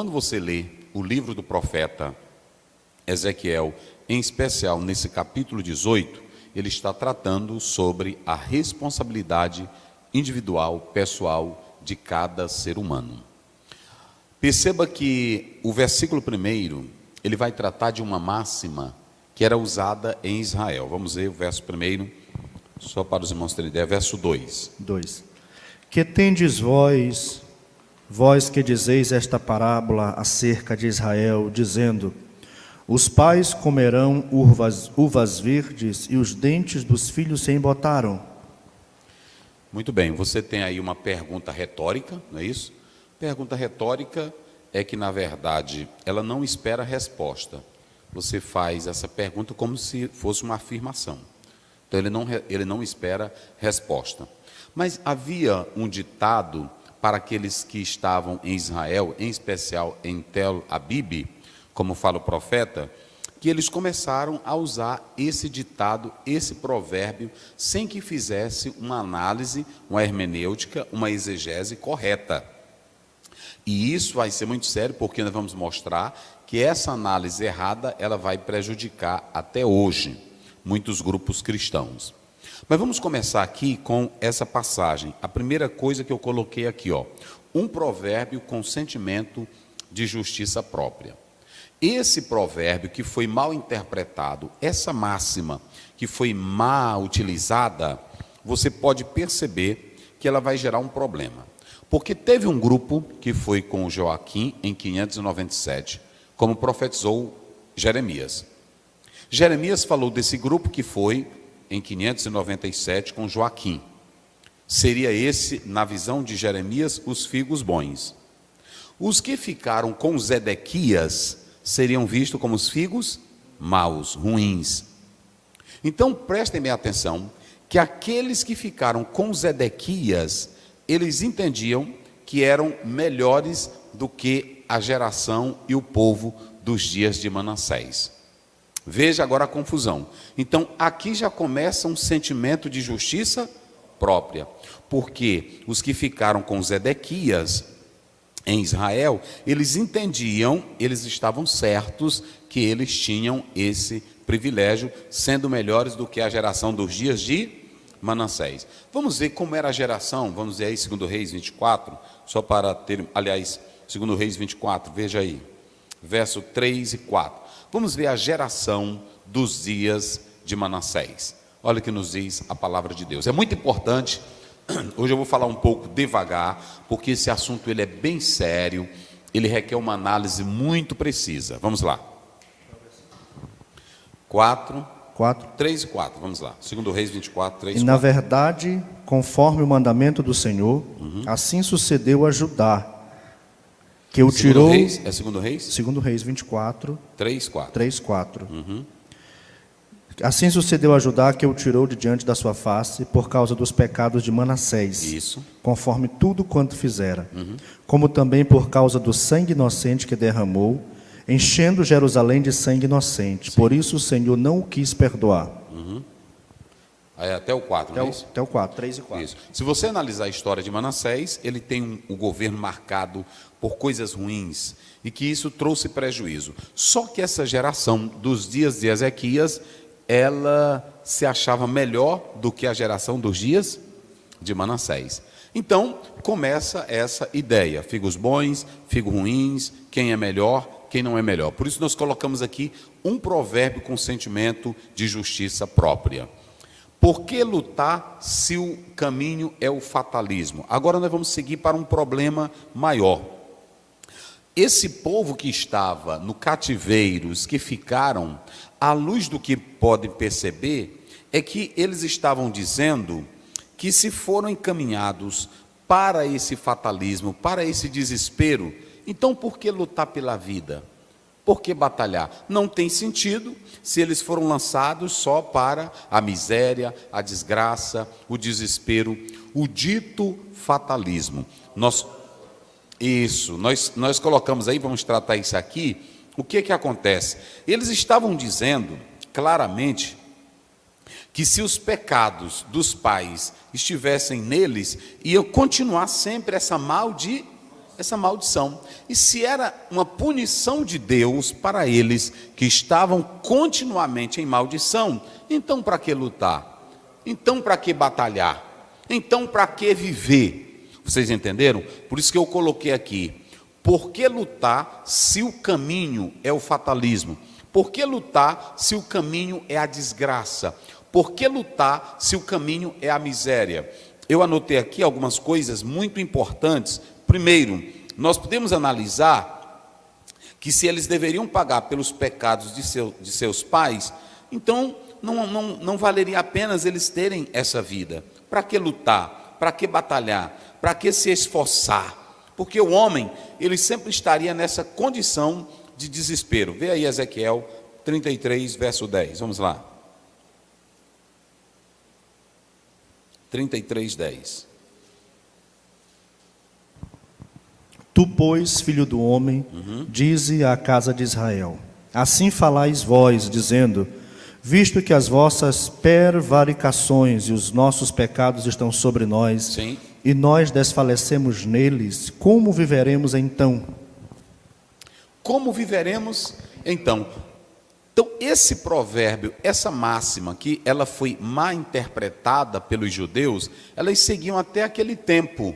Quando você lê o livro do profeta Ezequiel, em especial nesse capítulo 18, ele está tratando sobre a responsabilidade individual, pessoal de cada ser humano. Perceba que o versículo 1, ele vai tratar de uma máxima que era usada em Israel. Vamos ver o verso 1, só para os irmãos terem ideia, verso 2. Que tendes vós que dizeis esta parábola acerca de Israel, dizendo: os pais comerão uvas verdes e os dentes dos filhos se embotaram. Muito bem, você tem aí uma pergunta retórica, não é isso? Pergunta retórica é que, na verdade, ela não espera resposta. Você faz essa pergunta como se fosse uma afirmação. Então, ele não espera resposta. Mas havia um ditado para aqueles que estavam em Israel, em especial em Tel Abib, como fala o profeta, que eles começaram a usar esse ditado, esse provérbio, sem que fizesse uma análise, uma hermenêutica, uma exegese correta. E isso vai ser muito sério, porque nós vamos mostrar que essa análise errada, ela vai prejudicar até hoje muitos grupos cristãos. Mas vamos começar aqui com essa passagem. A primeira coisa que eu coloquei aqui, um provérbio com sentimento de justiça própria. Esse provérbio que foi mal interpretado, essa máxima que foi mal utilizada, você pode perceber que ela vai gerar um problema. Porque teve um grupo que foi com Joaquim em 597, como profetizou Jeremias. Jeremias falou desse grupo que foi em 597 com Joaquim. Seria esse, na visão de Jeremias, os figos bons. Os que ficaram com Zedequias seriam vistos como os figos maus, ruins. Então prestem bem atenção que aqueles que ficaram com Zedequias, eles entendiam que eram melhores do que a geração e o povo dos dias de Manassés. Veja agora a confusão. Então, aqui já começa um sentimento de justiça própria, porque os que ficaram com Zedequias em Israel, eles entendiam, eles estavam certos que eles tinham esse privilégio, sendo melhores do que a geração dos dias de Manassés. Vamos ver como era a geração, vamos ver aí 2 Reis 24, só para ter, aliás, 2 Reis 24, veja aí, verso 3 e 4. Vamos ver a geração dos dias de Manassés. Olha o que nos diz a palavra de Deus. É muito importante, hoje eu vou falar um pouco devagar, porque esse assunto ele é bem sério, ele requer uma análise muito precisa. Vamos lá. 3 e 4, vamos lá. 2 Reis 24, 3 e 4. E na verdade, conforme o mandamento do Senhor, assim sucedeu a Judá, que o tirou... Reis, é 2 Reis? 2 Reis 24, 3, 4. 3, 4. Assim sucedeu a Judá, que o tirou de diante da sua face, por causa dos pecados de Manassés, Isso. conforme tudo quanto fizera, como também por causa do sangue inocente que derramou, enchendo Jerusalém de sangue inocente. Sim. Por isso o Senhor não o quis perdoar. Aí até o 4, não é isso? Até o 4, 3 e 4. Isso. Se você analisar a história de Manassés, ele tem um governo marcado por coisas ruins, e que isso trouxe prejuízo. Só que essa geração dos dias de Ezequias, ela se achava melhor do que a geração dos dias de Manassés. Então, começa essa ideia, figos bons, figos ruins, quem é melhor, quem não é melhor. Por isso nós colocamos aqui um provérbio com sentimento de justiça própria. Por que lutar se o caminho é o fatalismo? Agora nós vamos seguir para um problema maior. Esse povo que estava no cativeiro, os que ficaram, à luz do que podem perceber, é que eles estavam dizendo que se foram encaminhados para esse fatalismo, para esse desespero, então por que lutar pela vida? Por que batalhar? Não tem sentido se eles foram lançados só para a miséria, a desgraça, o desespero, o dito fatalismo. Nós colocamos aí, vamos tratar isso aqui. O que acontece? Eles estavam dizendo claramente que se os pecados dos pais estivessem neles, ia continuar sempre essa maldição. essa maldição. E se era uma punição de Deus para eles que estavam continuamente em maldição, então para que lutar? Então para que batalhar? Então para que viver? Vocês entenderam? Por isso que eu coloquei aqui: por que lutar se o caminho é o fatalismo? Por que lutar se o caminho é a desgraça? Por que lutar se o caminho é a miséria? Eu anotei aqui algumas coisas muito importantes. Primeiro, nós podemos analisar que se eles deveriam pagar pelos pecados de seus pais, então não valeria a pena eles terem essa vida. Para que lutar? Para que batalhar? Para que se esforçar? Porque o homem, ele sempre estaria nessa condição de desespero. Vê aí Ezequiel 33, verso 10. Vamos lá. 33, 10. Tu, pois, filho do homem, dize à casa de Israel: assim falais vós, dizendo: visto que as vossas prevaricações e os nossos pecados estão sobre nós, Sim. e nós desfalecemos neles, como viveremos então? Como viveremos então? Então, esse provérbio, essa máxima, que ela foi mal interpretada pelos judeus, elas seguiam até aquele tempo.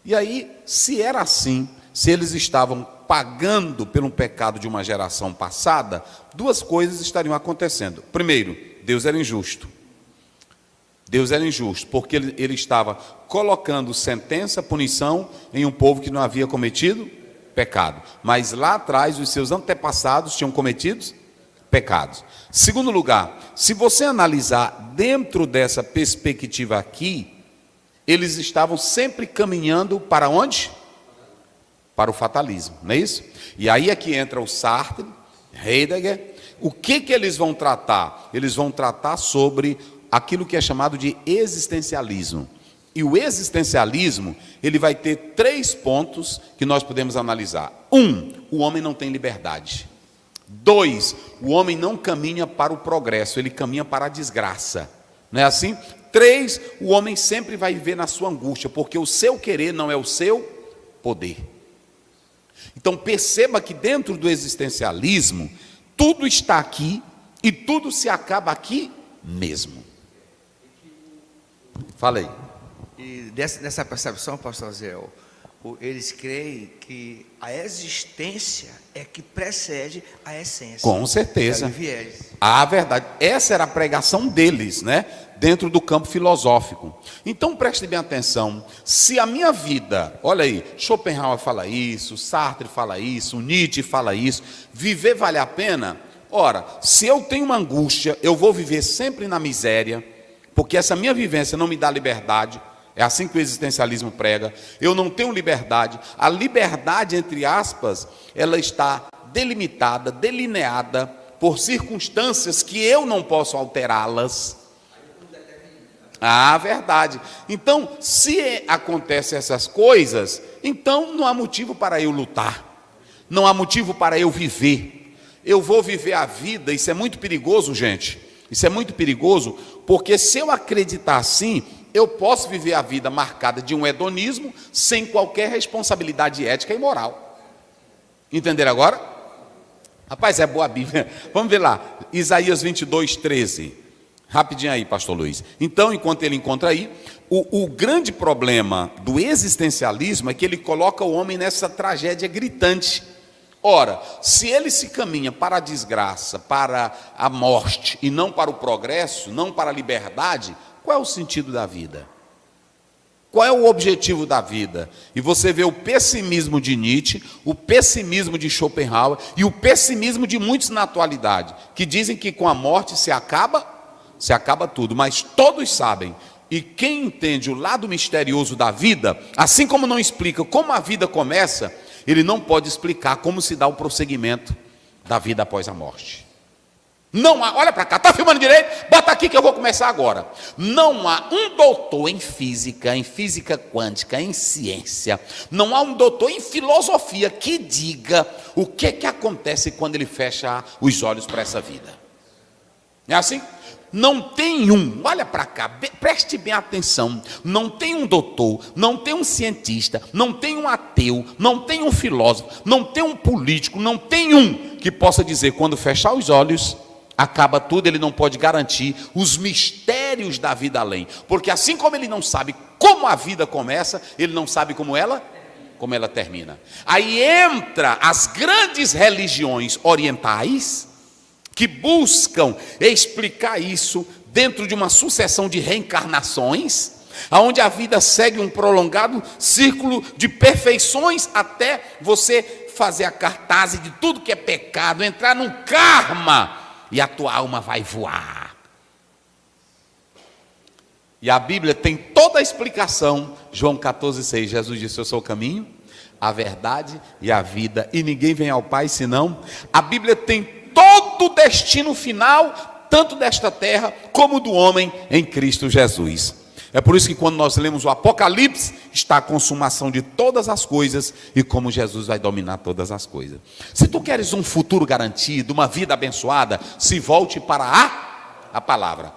E aí, se era assim, se eles estavam pagando pelo pecado de uma geração passada, duas coisas estariam acontecendo. Primeiro, Deus era injusto. Deus era injusto, porque ele estava colocando sentença, punição em um povo que não havia cometido pecado. Mas lá atrás, os seus antepassados tinham cometido pecados. Segundo lugar, se você analisar dentro dessa perspectiva aqui, eles estavam sempre caminhando para onde? Para o fatalismo, não é isso? E aí é que entra o Sartre, Heidegger. O que eles vão tratar? Eles vão tratar sobre aquilo que é chamado de existencialismo. E o existencialismo, ele vai ter 3 pontos que nós podemos analisar. 1, o homem não tem liberdade. 2, o homem não caminha para o progresso, ele caminha para a desgraça. Não é assim? 3, o homem sempre vai viver na sua angústia, porque o seu querer não é o seu poder. Então perceba que dentro do existencialismo, tudo está aqui e tudo se acaba aqui mesmo. Falei. E nessa percepção, pastor Zéu, eles creem que a existência é que precede a essência. Com certeza. Vieres. A verdade, essa era a pregação deles, né? Dentro do campo filosófico. Então preste bem atenção, se a minha vida, olha aí, Schopenhauer fala isso, Sartre fala isso, Nietzsche fala isso, viver vale a pena? Ora, se eu tenho uma angústia, eu vou viver sempre na miséria, porque essa minha vivência não me dá liberdade. É assim que o existencialismo prega. Eu não tenho liberdade. A liberdade, entre aspas, ela está delimitada, delineada por circunstâncias que eu não posso alterá-las. Verdade. Então, se acontecem essas coisas, então não há motivo para eu lutar. Não há motivo para eu viver. Eu vou viver a vida. Isso é muito perigoso, gente. Isso é muito perigoso, porque se eu acreditar assim, eu posso viver a vida marcada de um hedonismo sem qualquer responsabilidade ética e moral. Entenderam agora? Rapaz, é boa a Bíblia. Vamos ver lá, Isaías 22, 13. Rapidinho aí, pastor Luiz. Então, enquanto ele encontra aí, o grande problema do existencialismo é que ele coloca o homem nessa tragédia gritante. Ora, se ele se caminha para a desgraça, para a morte, e não para o progresso, não para a liberdade, qual é o sentido da vida? Qual é o objetivo da vida? E você vê o pessimismo de Nietzsche, o pessimismo de Schopenhauer e o pessimismo de muitos na atualidade, que dizem que com a morte se acaba tudo, mas todos sabem. E quem entende o lado misterioso da vida, assim como não explica como a vida começa, ele não pode explicar como se dá o prosseguimento da vida após a morte. Não há, olha para cá, está filmando direito? Bota aqui que eu vou começar agora. Não há um doutor em física quântica, em ciência, não há um doutor em filosofia que diga o que acontece quando ele fecha os olhos para essa vida. É assim? Não tem um, olha para cá, preste bem atenção, não tem um doutor, não tem um cientista, não tem um ateu, não tem um filósofo, não tem um político, não tem um que possa dizer, quando fechar os olhos, acaba tudo. Ele não pode garantir os mistérios da vida além, porque assim como ele não sabe como a vida começa, ele não sabe como ela termina. Aí entra as grandes religiões orientais, que buscam explicar isso dentro de uma sucessão de reencarnações, onde a vida segue um prolongado círculo de perfeições até você fazer a cartaz de tudo que é pecado, entrar num karma e a tua alma vai voar. E a Bíblia tem toda a explicação. João 14,6, Jesus disse: eu sou o caminho, a verdade e a vida, e ninguém vem ao Pai senão. A Bíblia tem todo o destino final, tanto desta terra como do homem em Cristo Jesus. É por isso que quando nós lemos o Apocalipse, está a consumação de todas as coisas e como Jesus vai dominar todas as coisas. Se tu queres um futuro garantido, uma vida abençoada, se volte para a palavra.